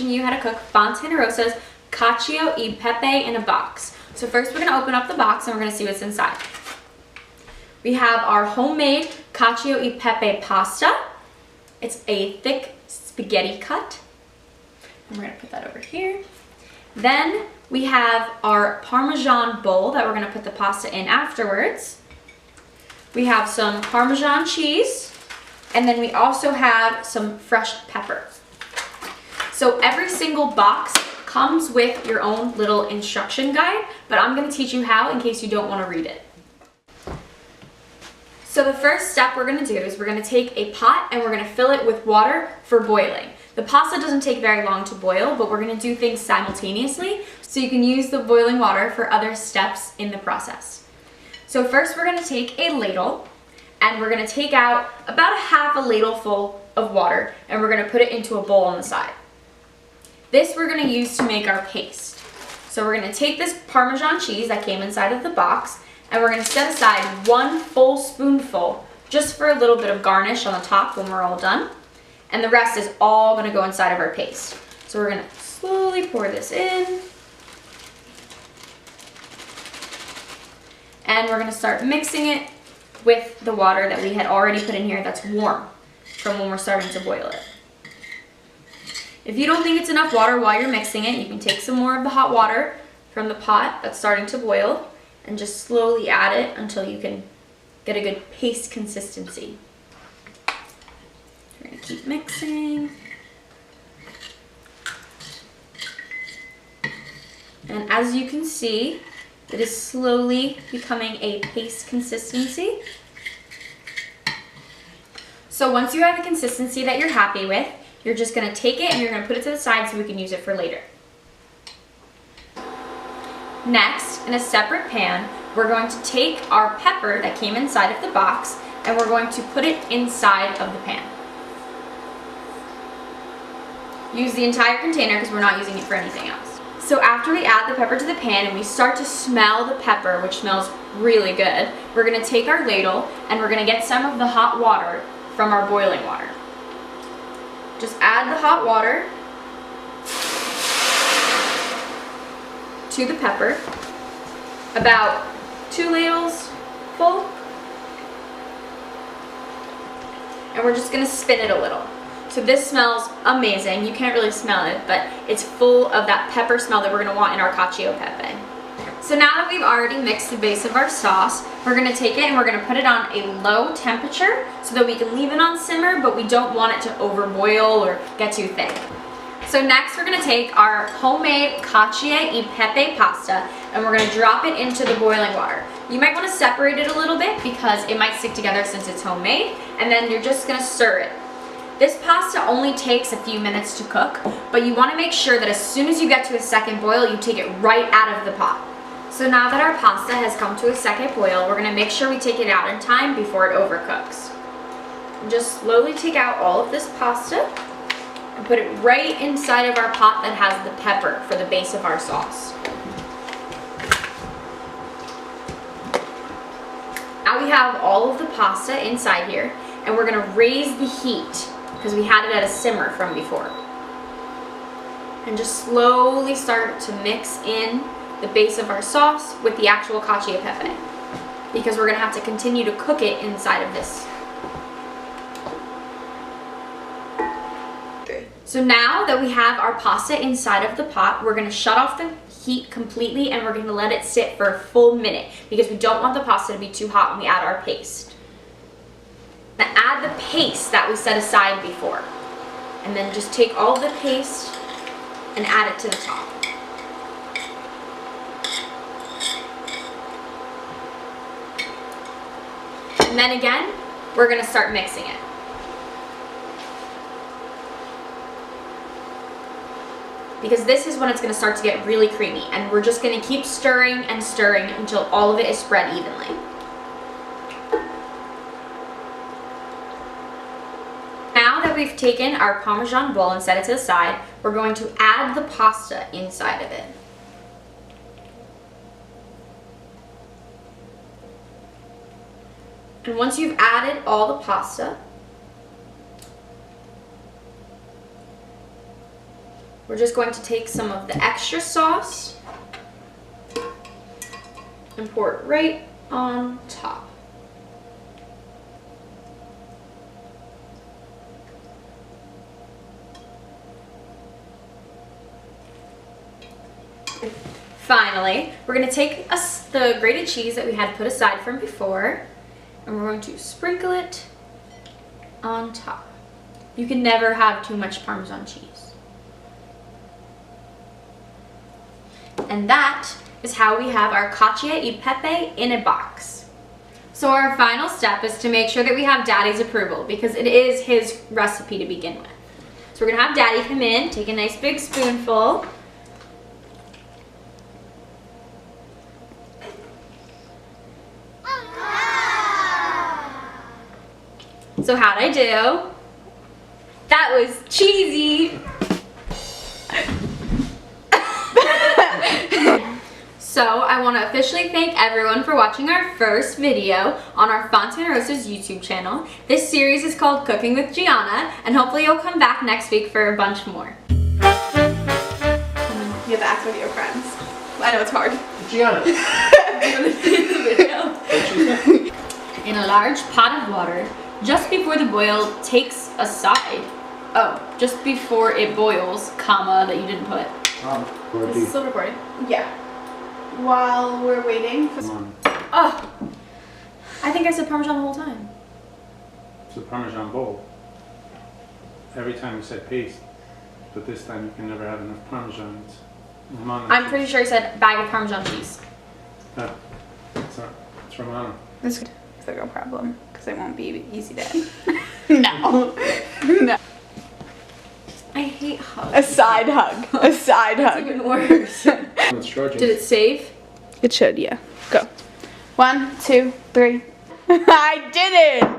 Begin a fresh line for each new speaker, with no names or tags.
teaching you how to cook Fontanarosas Cacio e Pepe in a box. So first we're going to open up the box and we're going to see what's inside. We have our homemade Cacio e Pepe pasta. It's a thick spaghetti cut. And we're going to put that over here. Then we have our Parmesan bowl that we're going to put the pasta in afterwards. We have some Parmesan cheese, and then we also have some fresh pepper. So every single box comes with your own little instruction guide, but I'm going to teach you how in case you don't want to read it. So the first step we're going to do is we're going to take a pot and we're going to fill it with water for boiling. The pasta doesn't take very long to boil, but we're going to do things simultaneously so you can use the boiling water for other steps in the process. So first we're going to take a ladle and we're going to take out about a half a ladle full of water and we're going to put it into a bowl on the side. This we're going to use to make our paste. So we're going to take this Parmesan cheese that came inside of the box and we're going to set aside 1 full spoonful just for a little bit of garnish on the top when we're all done. And the rest is all going to go inside of our paste. So we're going to slowly pour this in. And we're going to start mixing it with the water that we had already put in here that's warm from when we're starting to boil it. If you don't think it's enough water while you're mixing it, you can take some more of the hot water from the pot that's starting to boil and just slowly add it until you can get a good paste consistency. We're going to keep mixing. And as you can see, it is slowly becoming a paste consistency. So once you have a consistency that you're happy with, you're just going to take it and you're going to put it to the side so we can use it for later. Next, in a separate pan, we're going to take our pepper that came inside of the box and we're going to put it inside of the pan. Use the entire container because we're not using it for anything else. So after we add the pepper to the pan and we start to smell the pepper, which smells really good, we're going to take our ladle and we're going to get some of the hot water from our boiling water. Just add the hot water to the pepper, about 2 ladles full, and we're just going to spin it a little. So this smells amazing. You can't really smell it, but it's full of that pepper smell that we're going to want in our cacio pepe. So now that we've already mixed the base of our sauce, we're going to take it and we're going to put it on a low temperature so that we can leave it on simmer, but we don't want it to overboil or get too thick. So next we're going to take our homemade cacio e pepe pasta and we're going to drop it into the boiling water. You might want to separate it a little bit because it might stick together since it's homemade, and then you're just going to stir it. This pasta only takes a few minutes to cook, but you want to make sure that as soon as you get to a second boil, you take it right out of the pot. So now that our pasta has come to a second boil, we're going to make sure we take it out in time before it overcooks. And just slowly take out all of this pasta and put it right inside of our pot that has the pepper for the base of our sauce. Now we have all of the pasta inside here, and we're going to raise the heat because we had it at a simmer from before. And just slowly start to mix in the base of our sauce with the actual cacio e pepe because we're going to have to continue to cook it inside of this. So now that we have our pasta inside of the pot, we're going to shut off the heat completely and we're going to let it sit for a full minute because we don't want the pasta to be too hot when we add our paste. Now add the paste that we set aside before, and then just take all the paste and add it to the top. And then again, we're going to start mixing it. Because this is when it's going to start to get really creamy, and we're just going to keep stirring and stirring until all of it is spread evenly. Now that we've taken our Parmesan bowl and set it to the side, we're going to add the pasta inside of it. And once you've added all the pasta, we're just going to take some of the extra sauce and pour it right on top. Finally, we're going to take the grated cheese that we had put aside from before, and we're going to sprinkle it on top. You can never have too much Parmesan cheese. And that is how we have our cacio e pepe in a box. So our final step is to make sure that we have Daddy's approval, because it is his recipe to begin with. So we're going to have Daddy come in, take a nice big spoonful. So how'd I do? That was cheesy. So I want to officially thank everyone for watching our first video on our Fontanarosas YouTube channel. This series is called Cooking with Gianna, and hopefully you'll come back next week for a bunch more.
You have to act with your friends. I know it's hard.
Gianna.
In a large pot of water, just before the boil takes aside. Oh, just before it boils, comma, that you didn't put.
This is still recording? Yeah. While we're waiting for...
Oh! I think I said Parmesan the whole time.
It's a Parmesan bowl. Every time you said paste, but this time you can never have enough Parmesan. It's Romano
I'm
cheese.
pretty sure I said bag of Parmesan cheese.
No, it's Romano.
This is a girl problem, because it won't be easy to... No. No.
I hate hugs.
A side hug. A side hug.
Even worse.
It's Georgian.
Did it save?
It should, yeah. Go. 1, 2, 3. I did it!